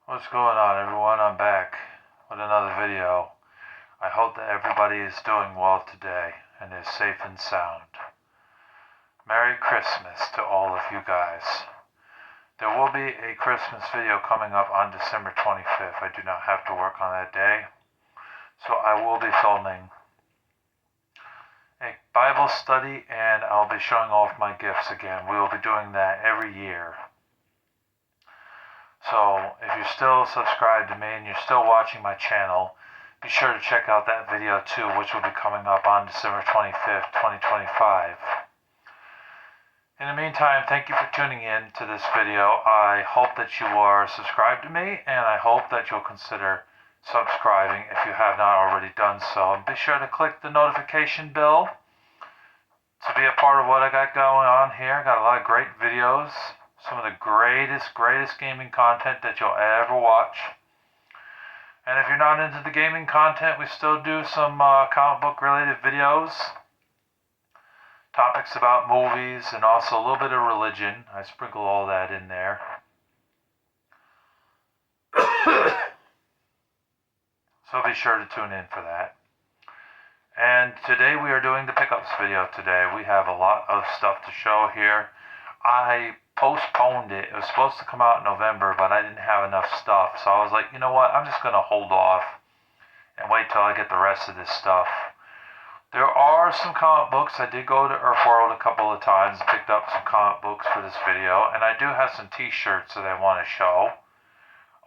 What's going on, everyone? I'm back with another video. I hope that everybody is doing well today and is safe and sound. Merry Christmas to all of you guys. There will be a Christmas video coming up on December 25th. I do not have to work on that day, so I will be filming a Bible study and I'll be showing off my gifts again. We will be doing that every year. So if you're still subscribed to me and you're still watching my channel, be sure to check out that video too, which will be coming up on December 25th, 2025. In the meantime, thank you for tuning in to this video. I hope that you are subscribed to me, and I hope that you'll consider subscribing if you have not already done so. And be sure to click the notification bell to be a part of what I got going on here. Got a lot of great videos. Some of the greatest gaming content that you'll ever watch. And if you're not into the gaming content, we still do some comic book related videos. Topics about movies and also a little bit of religion. I sprinkle all that in there. So be sure to tune in for that. And today we are doing the pickups video today. We have a lot of stuff to show here. I postponed it. It was supposed to come out in November, but I didn't have enough stuff. So I was like, you know what? I'm just going to hold off and wait till I get the rest of this stuff. There are some comic books. I did go to Earthworld a couple of times and picked up some comic books for this video. And I do have some t-shirts that I want to show.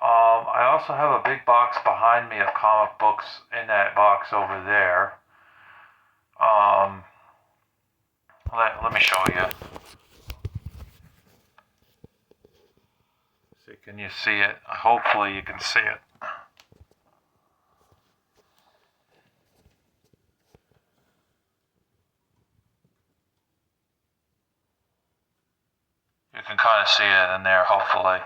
I also have a big box behind me of comic books in that box over there. Let me show you. See, can you see it? Hopefully you can see it. You can kind of see it in there, hopefully.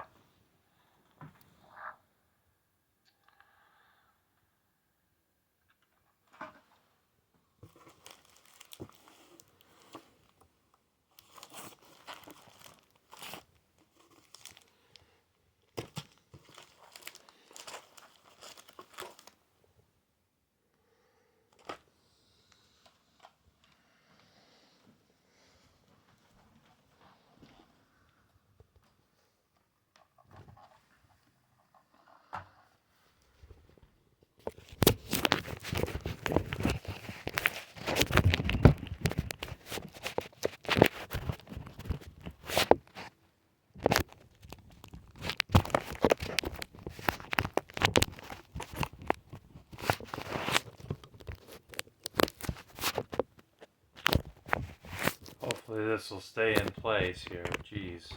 Hopefully this will stay in place here. Jeez.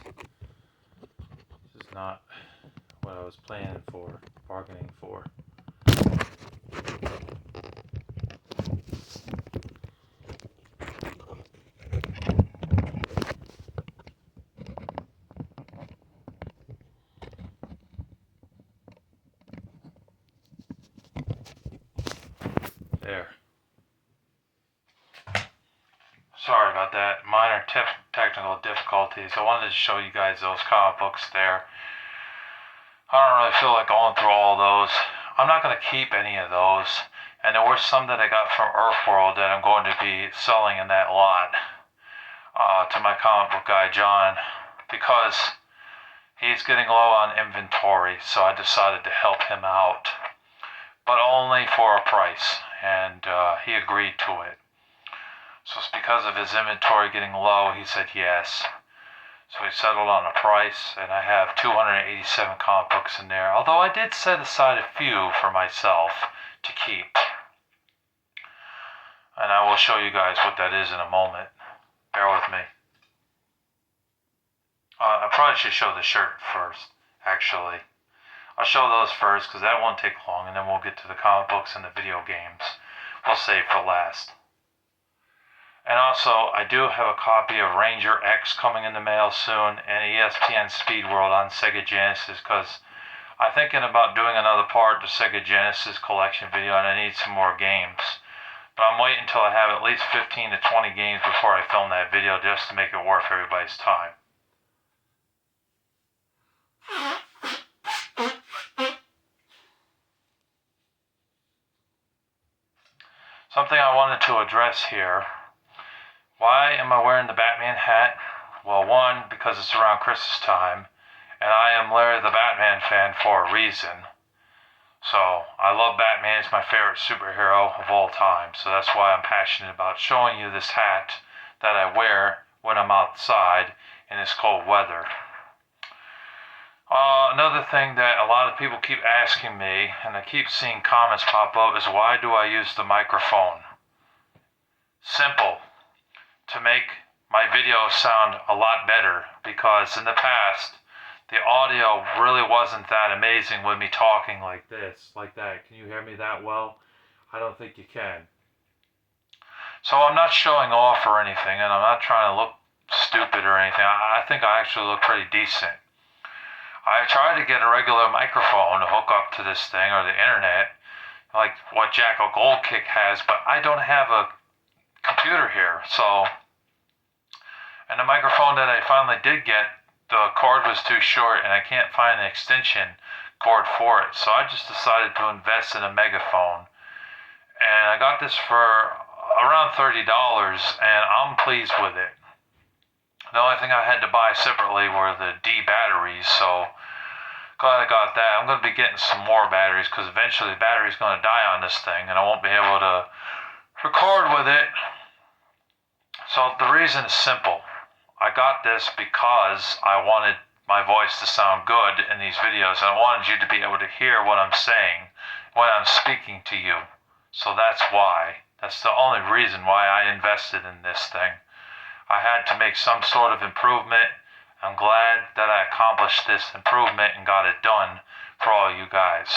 This is not what I was planning for, bargaining for. There. Sorry about that. Minor technical difficulties. I wanted to show you guys those comic books there. I don't really feel like going through all those. I'm not going to keep any of those. And there were some that I got from Earthworld that I'm going to be selling in that lot to my comic book guy, John, because he's getting low on inventory. So I decided to help him out, but only for a price. And he agreed to it. So it's because of his inventory getting low, he said yes. So we settled on a price, and I have 287 comic books in there. Although I did set aside a few for myself to keep. And I will show you guys what that is in a moment. Bear with me. I probably should show the shirt first, actually. I'll show those first, because that won't take long, and then we'll get to the comic books and the video games. We'll save for last. And also, I do have a copy of Ranger X coming in the mail soon, and ESPN Speed World on Sega Genesis, because I'm thinking about doing another part to Sega Genesis collection video, and I need some more games. But I'm waiting until I have at least 15 to 20 games before I film that video, just to make it worth everybody's time. something I wanted to address here. Why am I wearing the Batman hat? Well, one, because it's around Christmas time, and I am Larry the Batman fan for a reason. So, I love Batman. He's my favorite superhero of all time. So that's why I'm passionate about showing you this hat that I wear when I'm outside in this cold weather. Another thing that a lot of people keep asking me, and I keep seeing comments pop up, is why do I use the microphone? Simple. To make my videos sound a lot better, because in the past, the audio really wasn't that amazing with me talking like this, like that. Can you hear me that well? I don't think you can. So I'm not showing off or anything, and I'm not trying to look stupid or anything. I think I actually look pretty decent. I tried to get a regular microphone to hook up to this thing or the internet, like what Jackal Gold Kick has, but I don't have a computer here, so. And the microphone that I finally did get, the cord was too short and I can't find an extension cord for it, so I just decided to invest in a megaphone. And I got this for around $30, and I'm pleased with it. The only thing I had to buy separately were the D batteries, so glad I got that. I'm going to be getting some more batteries because eventually the battery's going to die on this thing and I won't be able to record with it. So the reason is simple. I got this because I wanted my voice to sound good in these videos, and I wanted you to be able to hear what I'm saying when I'm speaking to you. So that's why. That's the only reason why I invested in this thing. I had to make some sort of improvement. I'm glad that I accomplished this improvement and got it done for all you guys.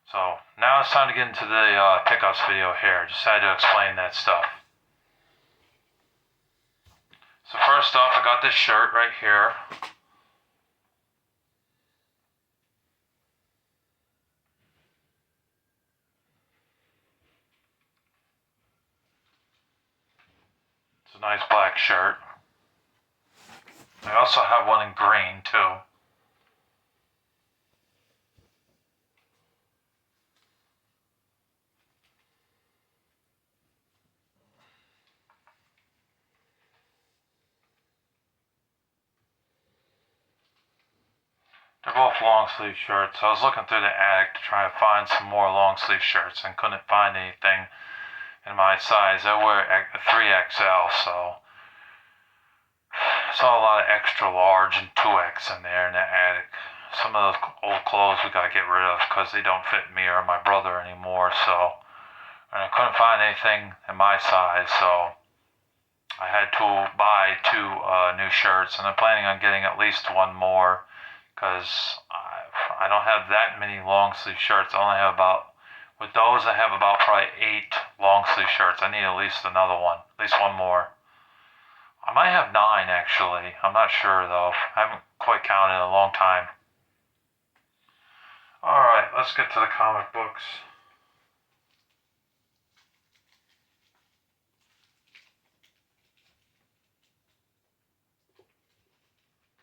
So now it's time to get into the pickups video here. Just had to explain that stuff. So first off, I got this shirt right here. It's a nice black shirt. I also have one in green too. They're both long sleeve shirts. I was looking through the attic to try to find some more long sleeve shirts and couldn't find anything in my size. I wear a 3XL, so I saw a lot of extra large and 2X in there in the attic. Some of those old clothes we gotta get rid of because they don't fit me or my brother anymore, so. And I couldn't find anything in my size, so I had to buy two new shirts, and I'm planning on getting at least one more because I don't have that many long sleeve shirts. I only have with those I have about probably 8 long sleeve shirts. I need at least another one, at least one more. I might have 9 actually. I'm not sure though. I haven't quite counted in a long time. Alright, let's get to the comic books.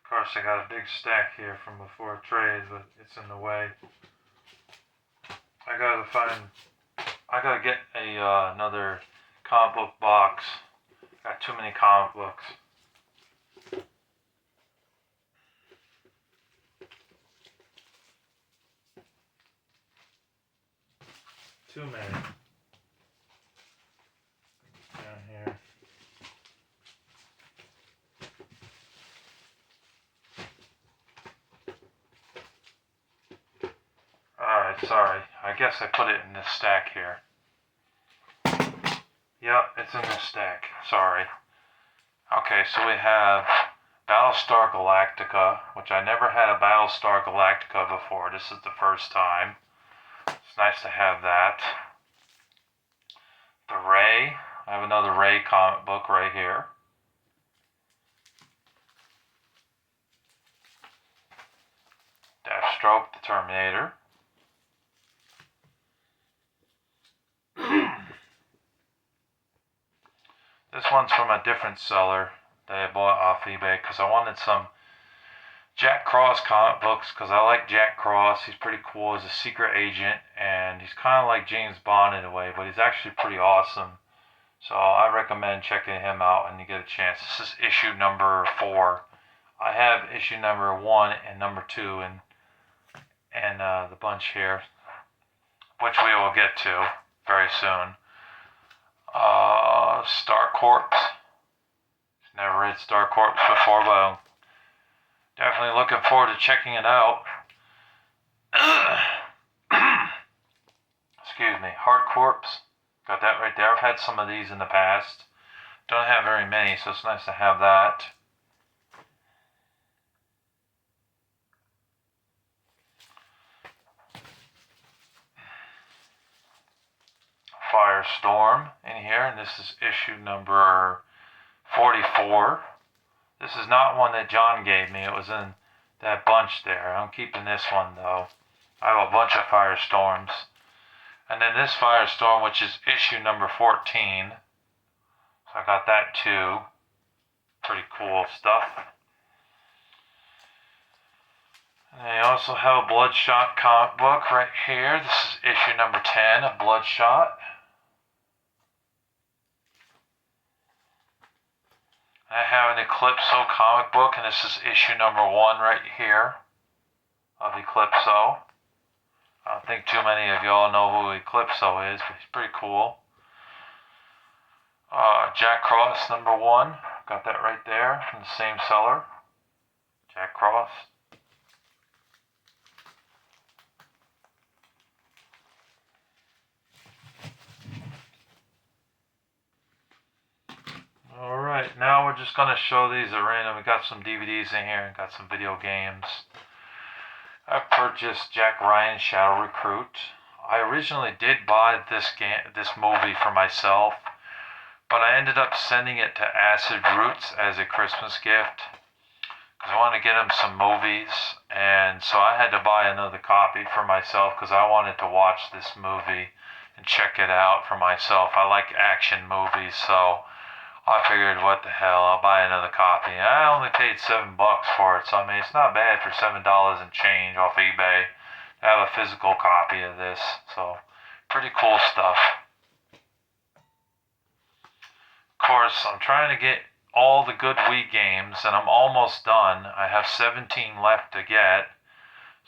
Of course, I got a big stack here from before trade, but it's in the way. I gotta get another comic book box. Got too many comic books. Too many. Down here. Alright, sorry. I guess I put it in this stack here. Yep, it's in this stack. Sorry. Okay, so we have Battlestar Galactica, which I never had a Battlestar Galactica before. This is the first time. It's nice to have that. The Ray. I have another Ray comic book right here. Deathstroke, the Terminator. This one's from a different seller that I bought off eBay because I wanted some Jack Cross comic books because I like Jack Cross. He's pretty cool. He's a secret agent, and he's kind of like James Bond in a way, but he's actually pretty awesome. So I recommend checking him out when you get a chance. This is issue number 4. I have issue number 1 and number 2 and the bunch here, which we will get to very soon. Star Corps. Never read Star Corps before, but I'm definitely looking forward to checking it out. Excuse me. Hard Corps. Got that right there. I've had some of these in the past. Don't have very many, so it's nice to have that. Firestorm in here, and this is issue number 44. This is not one that John gave me. It was in that bunch there. I'm keeping this one, though. I have a bunch of Firestorms. And then this Firestorm, which is issue number 14. So I got that, too. Pretty cool stuff. And I also have a Bloodshot comic book right here. This is issue number 10 of Bloodshot. I have an Eclipso comic book, and this is issue number 1 right here of Eclipso. I don't think too many of y'all know who Eclipso is, but he's pretty cool. Jack Cross number 1. Got that right there from the same seller. Jack Cross. Alright, now we're just going to show these at random. We got some DVDs in here and got some video games. I purchased Jack Ryan Shadow Recruit. I originally did buy this movie for myself, but I ended up sending it to Acid Roots as a Christmas gift because I wanted to get him some movies, and so I had to buy another copy for myself because I wanted to watch this movie and check it out for myself. I like action movies, so I figured, what the hell, I'll buy another copy. I only paid $7 for it, so I mean, it's not bad for $7 and change off eBay to have a physical copy of this. So, pretty cool stuff. Of course, I'm trying to get all the good Wii games, and I'm almost done. I have 17 left to get.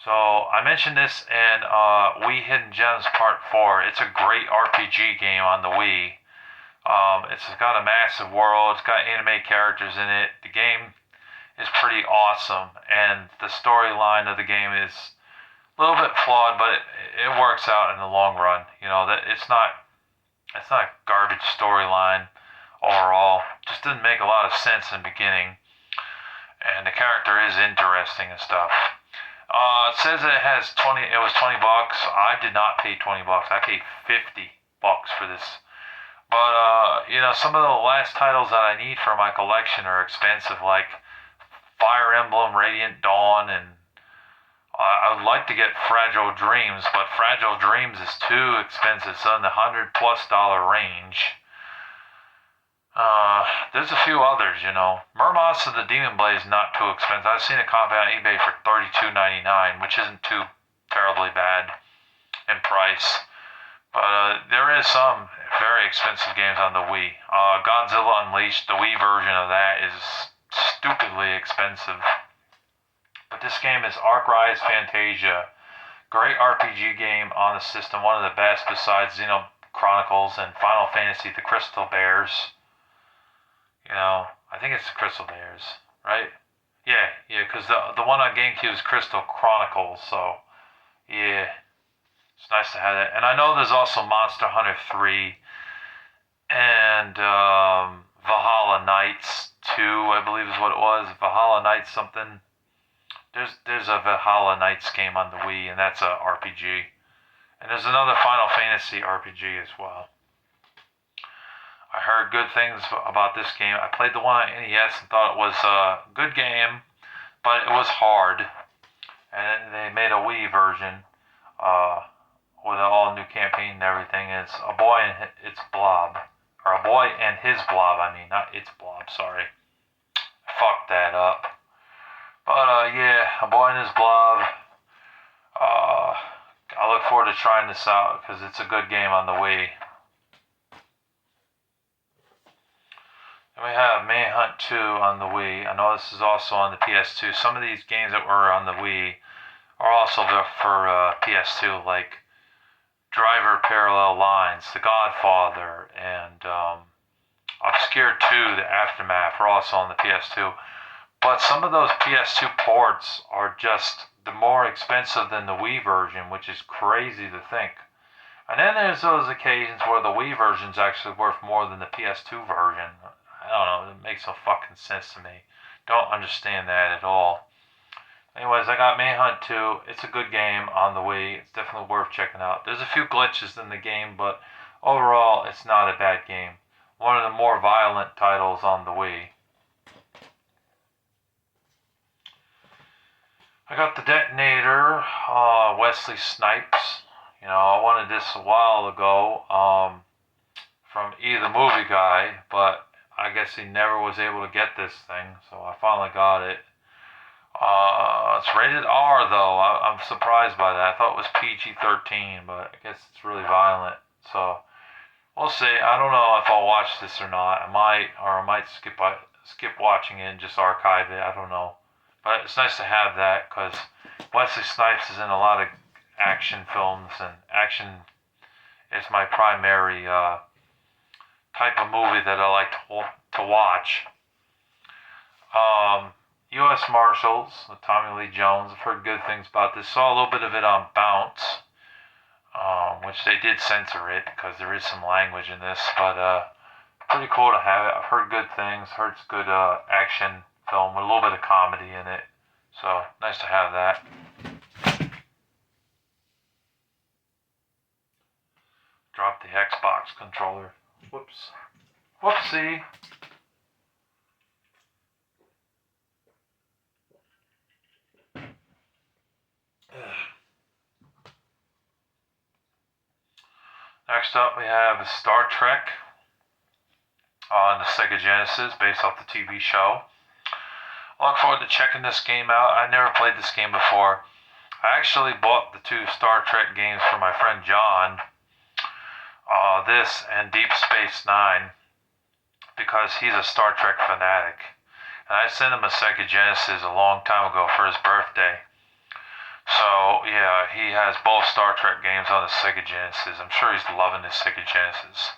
So, I mentioned this in Wii Hidden Gems Part 4. It's a great RPG game on the Wii. It's got a massive world. It's got anime characters in it. The game is pretty awesome, and the storyline of the game is a little bit flawed, but it works out in the long run. You know that it's not a garbage storyline overall. It just didn't make a lot of sense in the beginning, and the character is interesting and stuff. It says it has 20. It was $20. I did not pay $20. I paid $50 for this. But, some of the last titles that I need for my collection are expensive, like Fire Emblem Radiant Dawn, and I would like to get Fragile Dreams, but Fragile Dreams is too expensive. It's in the $100+ range. There's a few others, Murmoss of the Demon Blade is not too expensive. I've seen a copy on eBay for $32.99, which isn't too terribly bad in price. But there is some very expensive games on the Wii. Godzilla Unleashed, the Wii version of that, is stupidly expensive. But this game is Arc-Rise Fantasia. Great RPG game on the system. One of the best besides Xeno Chronicles and Final Fantasy, the Crystal Bears. I think it's the Crystal Bears, right? Yeah, because the one on GameCube is Crystal Chronicles, so yeah. It's nice to have that. And I know there's also Monster Hunter 3 and Valhalla Knights 2, I believe is what it was. Valhalla Knights something. There's a Valhalla Knights game on the Wii, and that's a RPG. And there's another Final Fantasy RPG as well. I heard good things about this game. I played the one on NES and thought it was a good game, but it was hard. And they made a Wii version. With an all-new campaign and everything. It's a boy and its blob. Or a boy and his blob, not its blob, sorry. I fucked that up. But yeah, avoiding his blob. Uh, I look forward to trying this out because it's a good game on the Wii. And we have Manhunt 2 on the Wii. I know this is also on the PS2. Some of these games that were on the Wii are also there for PS2, like Driver Parallel Lines, The Godfather, and Obscure 2, The Aftermath are also on the PS2. But some of those PS2 ports are just more expensive than the Wii version, which is crazy to think. And then there's those occasions where the Wii version's actually worth more than the PS2 version. I don't know, it makes no fucking sense to me. Don't understand that at all. Anyways, I got Manhunt 2. It's a good game on the Wii. It's definitely worth checking out. There's a few glitches in the game, but overall, it's not a bad game. One of the more violent titles on the Wii. I got the Detonator, Wesley Snipes. You know, I wanted this a while ago from E! the Movie Guy, but I guess he never was able to get this thing, so I finally got it. It's rated R though. I'm surprised by that. I thought it was PG-13, but I guess it's really violent. So we'll see. I don't know if I'll watch this or not. I might skip watching it and just archive it. I don't know. But it's nice to have that because Wesley Snipes is in a lot of action films, and action is my primary type of movie that I like to watch. U.S. Marshals with Tommy Lee Jones. I've heard good things about this. Saw a little bit of it on Bounce, which they did censor it because there is some language in this, but pretty cool to have it. I've heard good things. Heard it's good action film with a little bit of comedy in it. So nice to have that. Drop the Xbox controller. Whoops. Whoopsie. Next up we have Star Trek on the Sega Genesis based off the TV show. I look forward to checking this game out. I never played this game before. I actually bought the two Star Trek games for my friend John, this and Deep Space Nine, because he's a Star Trek fanatic. And I sent him a Sega Genesis a long time ago for his birthday. So, yeah, he has both Star Trek games on the Sega Genesis. I'm sure he's loving his Sega Genesis.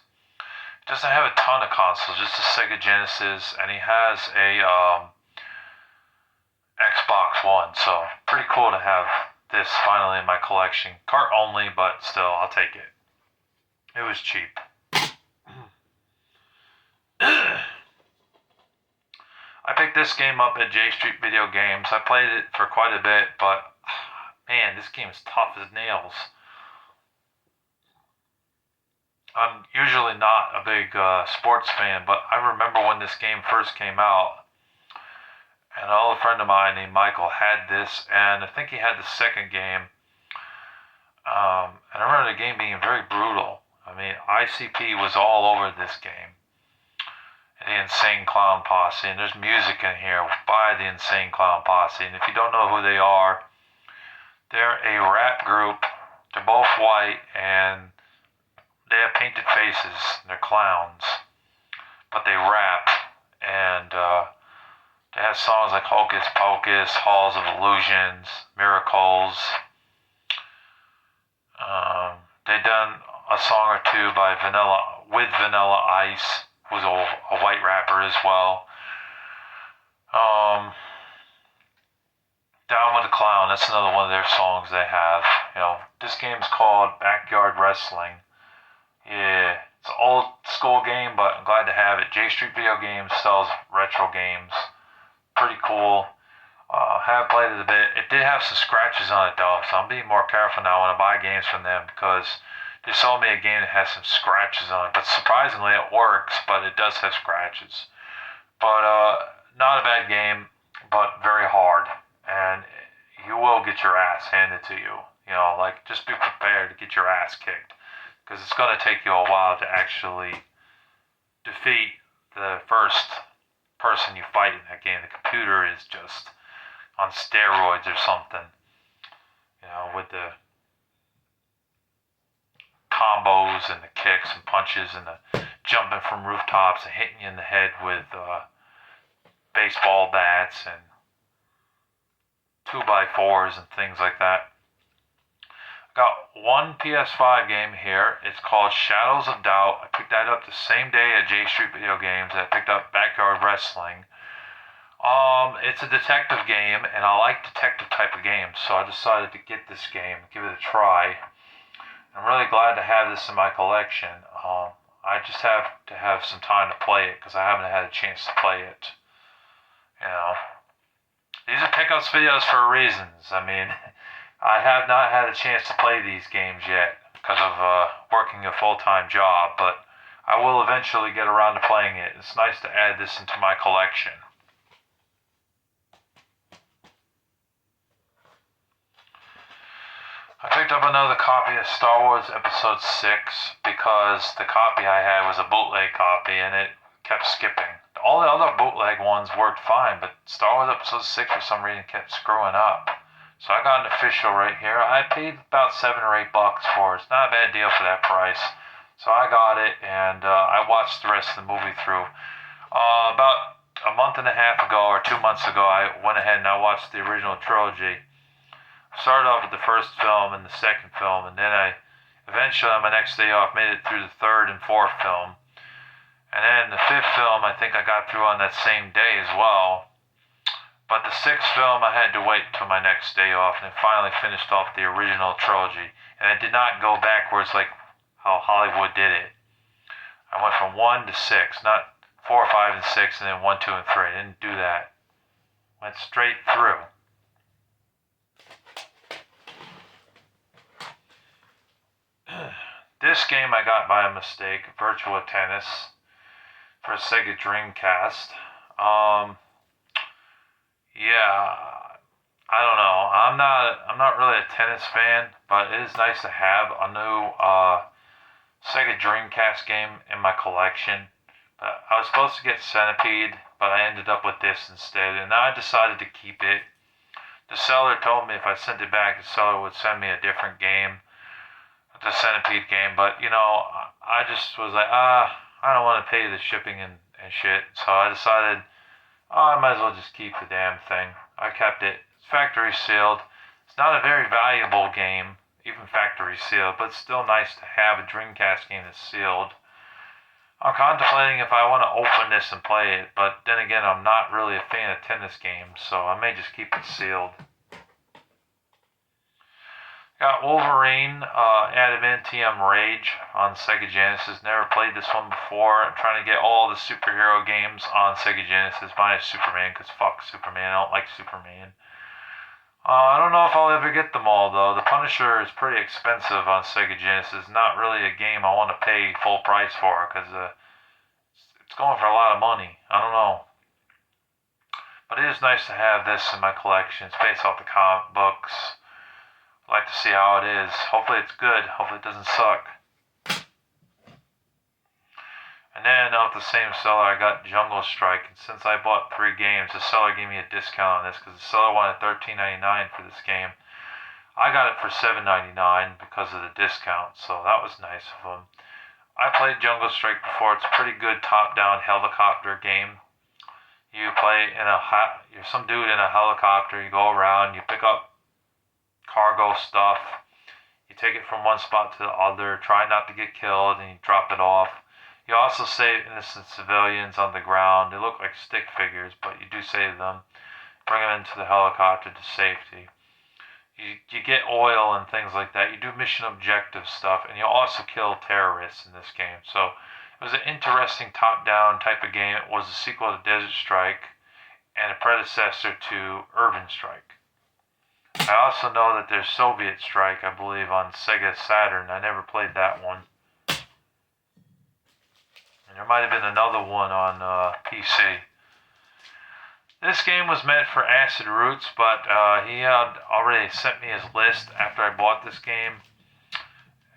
He doesn't have a ton of consoles, just a Sega Genesis, and he has a Xbox One, so pretty cool to have this finally in my collection. Cart only, but still, I'll take it. It was cheap. I picked this game up at J Street Video Games. I played it for quite a bit, but man, this game is tough as nails. I'm usually not a big sports fan, but I remember when this game first came out, and an old friend of mine named Michael had this, and I think he had the second game. And I remember the game being very brutal. I mean, ICP was all over this game. And the Insane Clown Posse, and there's music in here by the Insane Clown Posse. And if you don't know who they are, they're a rap group. They're both white, and they have painted faces. They're clowns, but they rap, and they have songs like Hocus Pocus, Halls of Illusions, Miracles. They done a song or two by Vanilla Ice, who's a white rapper as well. Down with the Clown, that's another one of their songs they have. You know, this game's called Backyard Wrestling. Yeah, it's an old school game, but I'm glad to have it. J Street Video Games sells retro games. Pretty cool. Have played it a bit. It did have some scratches on it though, so I'm being more careful now when I buy games from them because they sold me a game that has some scratches on it. But surprisingly, it works, but it does have scratches. But not a bad game, but very hard, and you will get your ass handed to you. You know, like just be prepared to get your ass kicked because it's going to take you a while to actually defeat the first person you fight in that game. The computer is just on steroids or something. With the combos and the kicks and punches and the jumping from rooftops and hitting you in the head with baseball bats and 2x4s and things like that. Got one PS5 game here. It's called Shadows of Doubt. I picked that up the same day at J Street Video Games. I picked up Backyard Wrestling. It's a detective game, and I like detective type of games, so I decided to get this game, give it a try. I'm really glad to have this in my collection. I just have to have some time to play it because I haven't had a chance to play it. These are pickups videos for reasons. I mean, I have not had a chance to play these games yet because of working a full-time job, but I will eventually get around to playing it. It's nice to add this into my collection. I picked up another copy of Star Wars Episode 6 because the copy I had was a bootleg copy and it kept skipping. All the other bootleg ones worked fine, but Star Wars Episode 6 for some reason kept screwing up. So I got an official right here. I paid about $7 or $8 for it. It's not a bad deal for that price. So I got it and I watched the rest of the movie through. About a month and a half ago or 2 months ago, I went ahead and I watched the original trilogy. I started off with the first film and the second film, and then I eventually on my next day off made it through the third and fourth film. And then the fifth film I think I got through on that same day as well. But the sixth film I had to wait until my next day off, and then finally finished off the original trilogy. And I did not go backwards like how Hollywood did it. I went from 1 to 6, not 4, 5, and 6, and then 1, 2, and 3. I didn't do that. Went straight through. This game I got by a mistake, Virtua Tennis, for Sega Dreamcast. I don't know. I'm not really a tennis fan, but it is nice to have a new Sega Dreamcast game in my collection. But I was supposed to get Centipede, but I ended up with this instead, and I decided to keep it. The seller told me if I sent it back, the seller would send me a different game, the Centipede game, but I just was like, I don't want to pay the shipping and shit, so I decided, I might as well just keep the damn thing. I kept it. It's factory sealed. It's not a very valuable game, even factory sealed, but it's still nice to have a Dreamcast game that's sealed. I'm contemplating if I want to open this and play it, but then again, I'm not really a fan of tennis games, so I may just keep it sealed. Got Wolverine, Adamantium Rage on Sega Genesis. Never played this one before. I'm trying to get all the superhero games on Sega Genesis, minus Superman, because fuck Superman. I don't like Superman. I don't know if I'll ever get them all, though. The Punisher is pretty expensive on Sega Genesis. Not really a game I want to pay full price for, because it's going for a lot of money. I don't know. But it is nice to have this in my collection. It's based off the comic books. I'd like to see how it is. Hopefully it's good. Hopefully it doesn't suck. And then off the same seller, I got Jungle Strike. And since I bought 3 games, the seller gave me a discount on this because the seller wanted $13.99 for this game. I got it for $7.99 because of the discount, so that was nice of them. I played Jungle Strike before. It's a pretty good top-down helicopter game. You play you're some dude in a helicopter. You go around. You pick up cargo stuff. You take it from one spot to the other, try not to get killed, and you drop it off. You also save innocent civilians on the ground. They look like stick figures, but you do save them. Bring them into the helicopter to safety. You get oil and things like that. You do mission objective stuff, and you also kill terrorists in this game. So it was an interesting top-down type of game. It was a sequel to Desert Strike and a predecessor to Urban Strike. I also know that there's Soviet Strike, I believe, on Sega Saturn. I never played that one. And there might have been another one on PC. This game was meant for Acid Roots, but he had already sent me his list after I bought this game.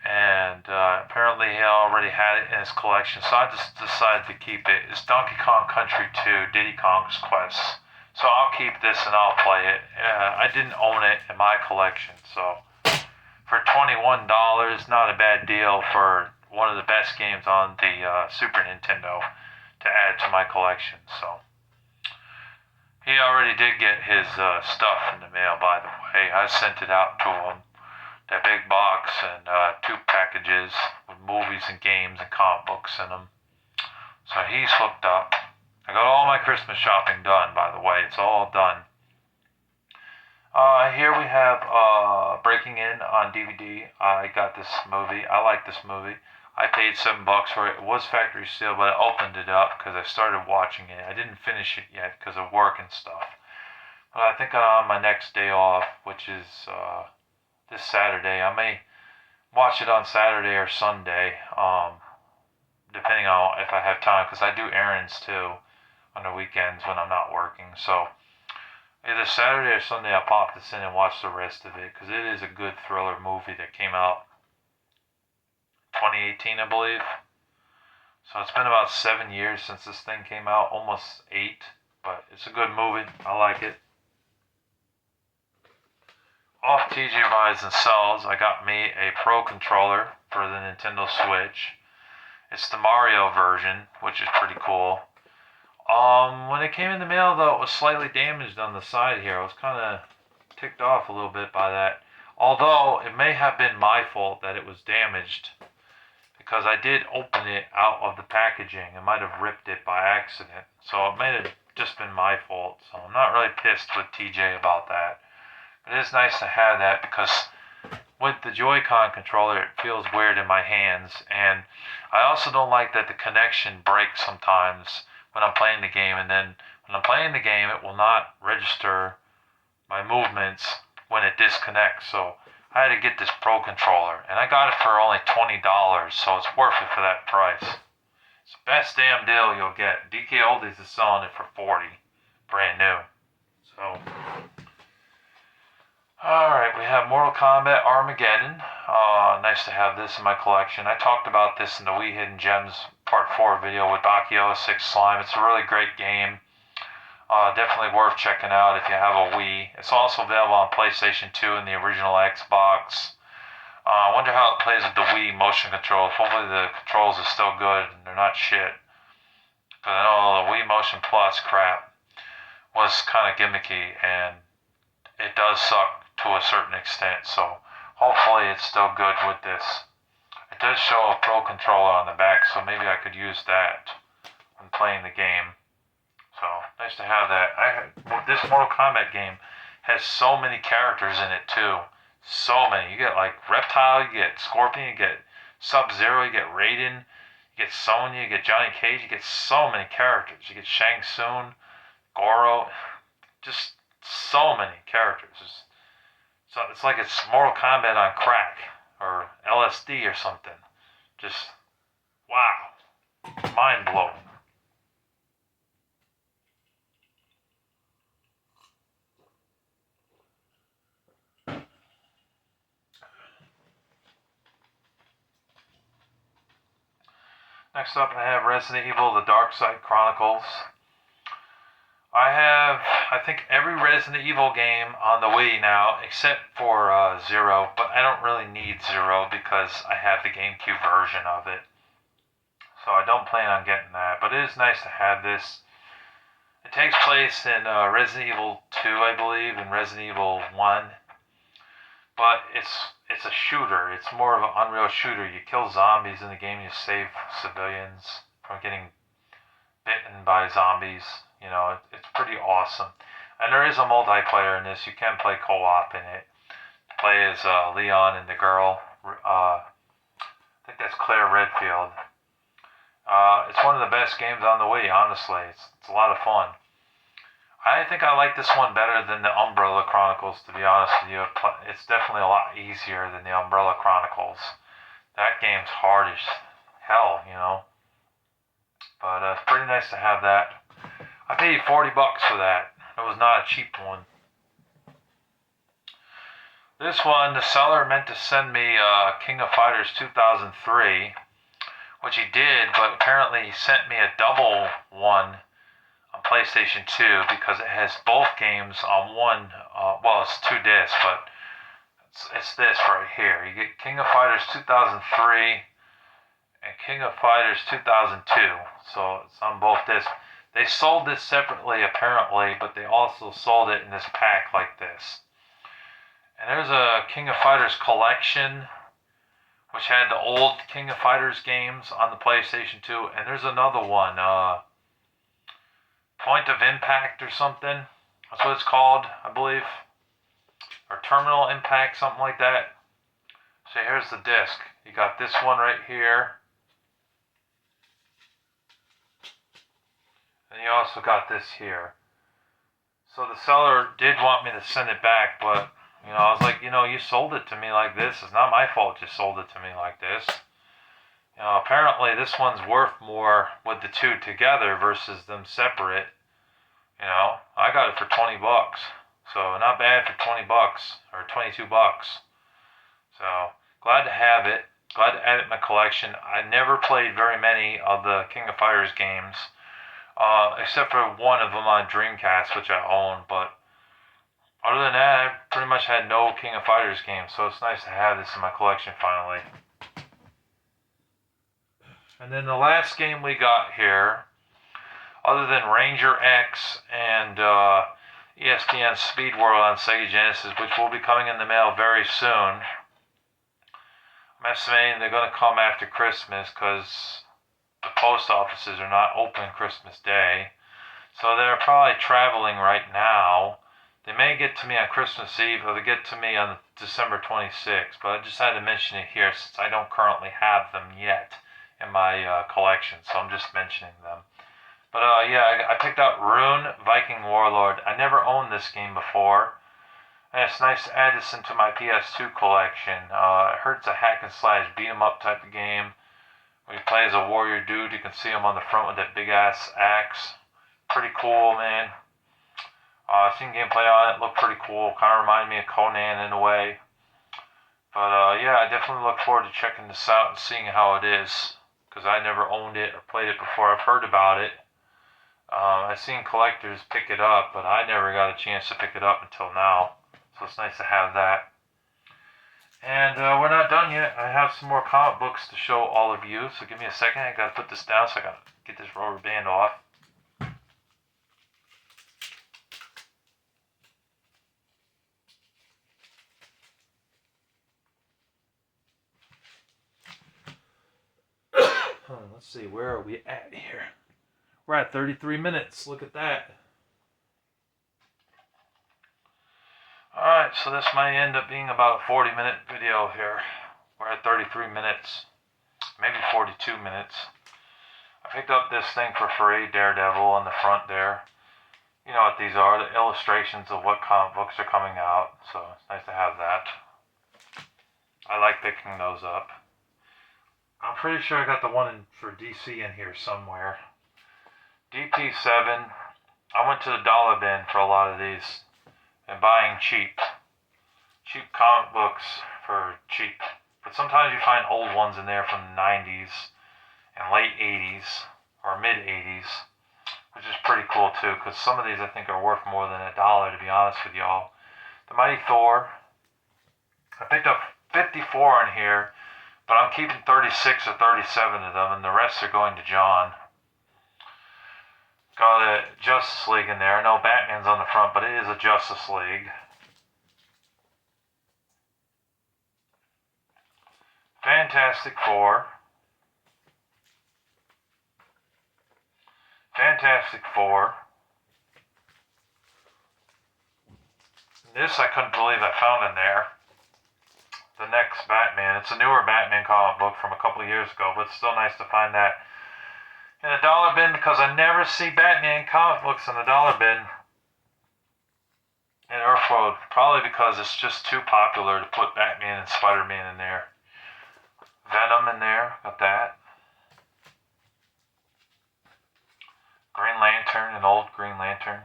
And apparently he already had it in his collection, so I just decided to keep it. It's Donkey Kong Country 2, Diddy Kong's Quest. So I'll keep this and I'll play it. I didn't own it in my collection, so for $21, not a bad deal for one of the best games on the Super Nintendo to add to my collection. So he already did get his stuff in the mail, by the way. I sent it out to him. That big box and 2 packages with movies and games and comic books in them. So he's hooked up. I got all my Christmas shopping done, by the way. It's all done. Here we have Breaking In on DVD. I got this movie. I like this movie. I paid $7 for it. It was factory sealed, but I opened it up because I started watching it. I didn't finish it yet because of work and stuff. But I think on my next day off, which is this Saturday, I may watch it on Saturday or Sunday, depending on if I have time, because I do errands too on the weekends when I'm not working. So either Saturday or Sunday I'll pop this in and watch the rest of it, because it is a good thriller movie that came out 2018, I believe. So it's been about 7 years since this thing came out, almost 8, but it's a good movie. I like it. Off TJ Buys and Sells, I got me a Pro controller for the Nintendo Switch. It's the Mario version, which is pretty cool. When it came in the mail, though, it was slightly damaged on the side here. I was kind of ticked off a little bit by that. Although, it may have been my fault that it was damaged, because I did open it out of the packaging. I might have ripped it by accident. So it may have just been my fault. So I'm not really pissed with TJ about that. But it is nice to have that, because with the Joy-Con controller, it feels weird in my hands. And I also don't like that the connection breaks sometimes when I'm playing the game, and then when I'm playing the game, it will not register my movements when it disconnects. So I had to get this Pro controller, and I got it for only $20, so it's worth it for that price. It's the best damn deal you'll get. DK Oldies is selling it for $40, brand new. So, alright, we have Mortal Kombat Armageddon. Nice to have this in my collection. I talked about this in the Wii Hidden Gems Part 4 video with Bakio 6 Slime. It's a really great game. Definitely worth checking out if you have a Wii. It's also available on PlayStation 2 and the original Xbox. I wonder how it plays with the Wii motion controls. Hopefully the controls are still good and they're not shit. Because I know the Wii Motion Plus crap was kind of gimmicky, and it does suck to a certain extent. So hopefully it's still good with this. It does show a Pro controller on the back, so maybe I could use that when playing the game. So nice to have that. This Mortal Kombat game has so many characters in it too. So many. You get like Reptile, you get Scorpion, you get Sub-Zero, you get Raiden, you get Sonya, you get Johnny Cage, you get so many characters. You get Shang Tsung, Goro, just so many characters. So it's like it's Mortal Kombat on crack or LSD or something. Just wow, mind blowing. Next up, I have Resident Evil: The Dark Side Chronicles. I have, I think, every Resident Evil game on the Wii now, except for Zero, but I don't really need Zero because I have the GameCube version of it. So I don't plan on getting that, but it is nice to have this. It takes place in Resident Evil 2, I believe, and Resident Evil 1. But it's a shooter. It's more of an Unreal shooter. You kill zombies in the game, you save civilians from getting bitten by zombies. You know, it's pretty awesome. And there is a multiplayer in this. You can play co-op in it. Play as Leon and the girl. I think that's Claire Redfield. It's one of the best games on the Wii, honestly. It's a lot of fun. I think I like this one better than the Umbrella Chronicles, to be honest with you. It's definitely a lot easier than the Umbrella Chronicles. That game's hard as hell, you know. But it's pretty nice to have that. I paid $40 for that. It was not a cheap one. This one, the seller meant to send me King of Fighters 2003, which he did, but apparently he sent me a double one. I'm PlayStation 2 because it has both games on one, well, it's 2 discs, but it's this right here. You get King of Fighters 2003 and King of Fighters 2002, so it's on both discs. They sold this separately apparently, but they also sold it in this pack like this. And there's a King of Fighters collection, which had the old King of Fighters games on the PlayStation 2, and there's another one, Point of Impact or something. That's what it's called, I believe. Or Terminal Impact, something like that. So here's the disc. You got this one right here. And you also got this here. So the seller did want me to send it back, but, I was like, you sold it to me like this. It's not my fault you sold it to me like this. Apparently this one's worth more with the two together versus them separate. I got it for 20 bucks. So not bad for 20 bucks or 22 bucks. So glad to have it. Glad to add it to my collection. I never played very many of the King of Fighters games, except for one of them on Dreamcast, which I own. But other than that, I pretty much had no King of Fighters games. So it's nice to have this in my collection finally. And then the last game we got here, other than Ranger X and ESPN Speed World on Sega Genesis, which will be coming in the mail very soon. I'm estimating they're going to come after Christmas because the post offices are not open Christmas Day. So they're probably traveling right now. They may get to me on Christmas Eve or they get to me on December 26th. But I just had to mention it here since I don't currently have them yet in my collection, so I'm just mentioning them. But yeah, I picked out Rune Viking Warlord. I never owned this game before, and it's nice to add this into my PS2 collection. I heard it's a hack and slash beat 'em up type of game. When you play as a warrior dude, you can see him on the front with that big ass axe. Pretty cool, man. I've seen gameplay on it. Looked pretty cool. Kind of reminded me of Conan in a way. But yeah, I definitely look forward to checking this out and seeing how it is, because I never owned it or played it before. I've heard about it. I've seen collectors pick it up, but I never got a chance to pick it up until now. So it's nice to have that. And we're not done yet. I have some more comic books to show all of you. So give me a second. I gotta put this down so I gotta get this rubber band off. Let's see, where are we at here? We're at 33 minutes. Look at that. Alright, so this might end up being about a 40-minute video here. We're at 33 minutes. Maybe 42 minutes. I picked up this thing for free, Daredevil, on the front there. You know what these are, the illustrations of what comic books are coming out. So it's nice to have that. I like picking those up. I'm pretty sure I got the one for DC in here somewhere. DP7. I went to the dollar bin for a lot of these and buying cheap comic books for cheap. But sometimes you find old ones in there from the 90s and late 80s or mid 80s, which is pretty cool too, because some of these I think are worth more than $1, to be honest with y'all. The Mighty Thor. I picked up 54 in here, but I'm keeping 36 or 37 of them, and the rest are going to John. Got a Justice League in there. I know Batman's on the front, but it is a Justice League. Fantastic Four. Fantastic Four. This I couldn't believe I found in there. The next Batman. It's a newer Batman comic book from a couple of years ago, but it's still nice to find that in a dollar bin, because I never see Batman comic books in the dollar bin in Earthworld. Probably because it's just too popular to put Batman and Spider-Man in there. Venom in there, got that. Green Lantern, an old Green Lantern.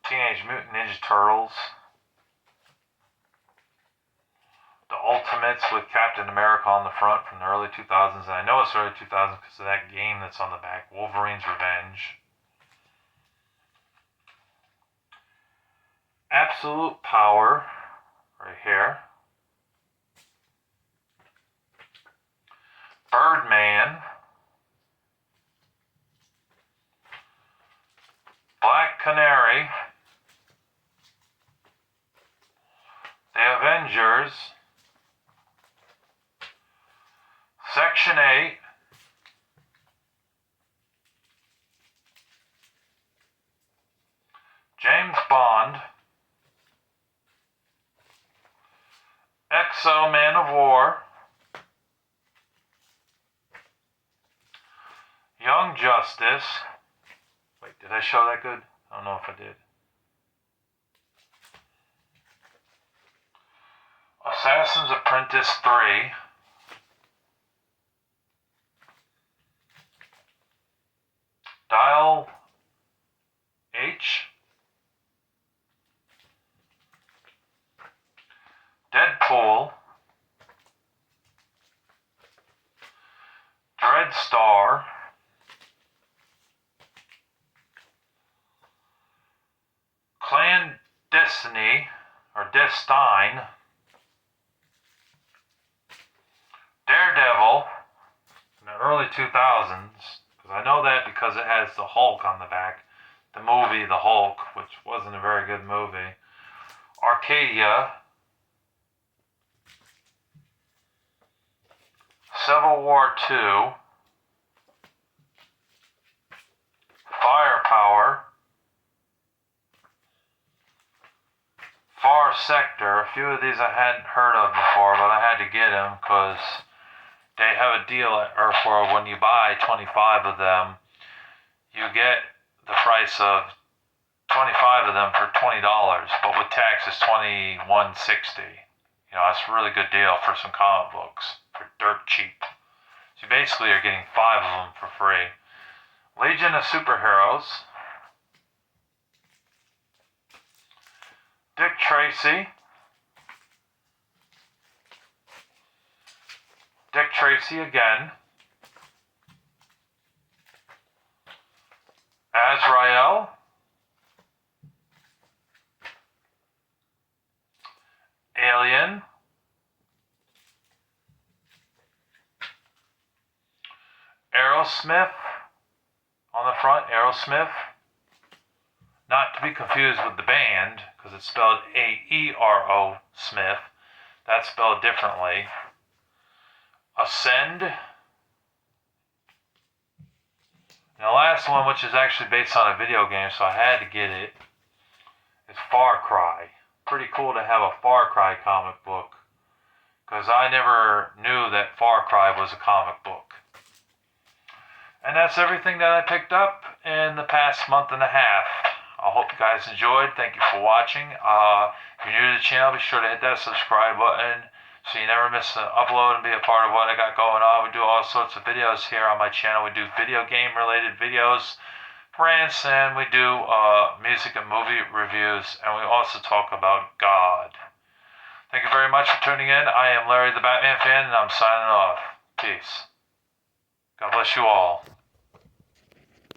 Teenage Mutant Ninja Turtles. The Ultimate Ultimates with Captain America on the front from the early 2000s. And I know it's early 2000s because of that game that's on the back, Wolverine's Revenge. Absolute Power, right here. Birdman. Black Canary. The Avengers. Section 8. James Bond. Exo Man of War. Young Justice. Wait, did I show that good? I don't know if I did. Assassin's Apprentice 3. Dial H. Deadpool. Dreadstar. Clandestiny, or Destine. Daredevil in the early 2000s, because I know that because it has the Hulk on the back. The movie The Hulk, which wasn't a very good movie. Arcadia. Civil War II. Firepower. Far Sector. A few of these I hadn't heard of before, but I had to get them because they have a deal at Earthworld. When you buy 25 of them, you get the price of 25 of them for $20, but with tax it's $21.60. You know, that's a really good deal for some comic books for dirt cheap. So you basically are getting 5 of them for free. Legion of Superheroes. Dick Tracy. Dick Tracy again. Azrael. Alien. Aerosmith on the front, Aerosmith. Not to be confused with the band, because it's spelled A-E-R-O Smith. That's spelled differently. Ascend. And the last one, which is actually based on a video game, so I had to get it, is Far Cry. Pretty cool to have a Far Cry comic book, because I never knew that Far Cry was a comic book. And that's everything that I picked up in the past month and a half. I hope you guys enjoyed. Thank you for watching. If you're new to the channel, be sure to hit that subscribe button so you never miss an upload and be a part of what I got going on. We do all sorts of videos here on my channel. We do video game related videos, rants, and we do music and movie reviews, and we also talk about God. Thank you very much for tuning in. I am Larry the Batman Fan, and I'm signing off. Peace. God bless you all.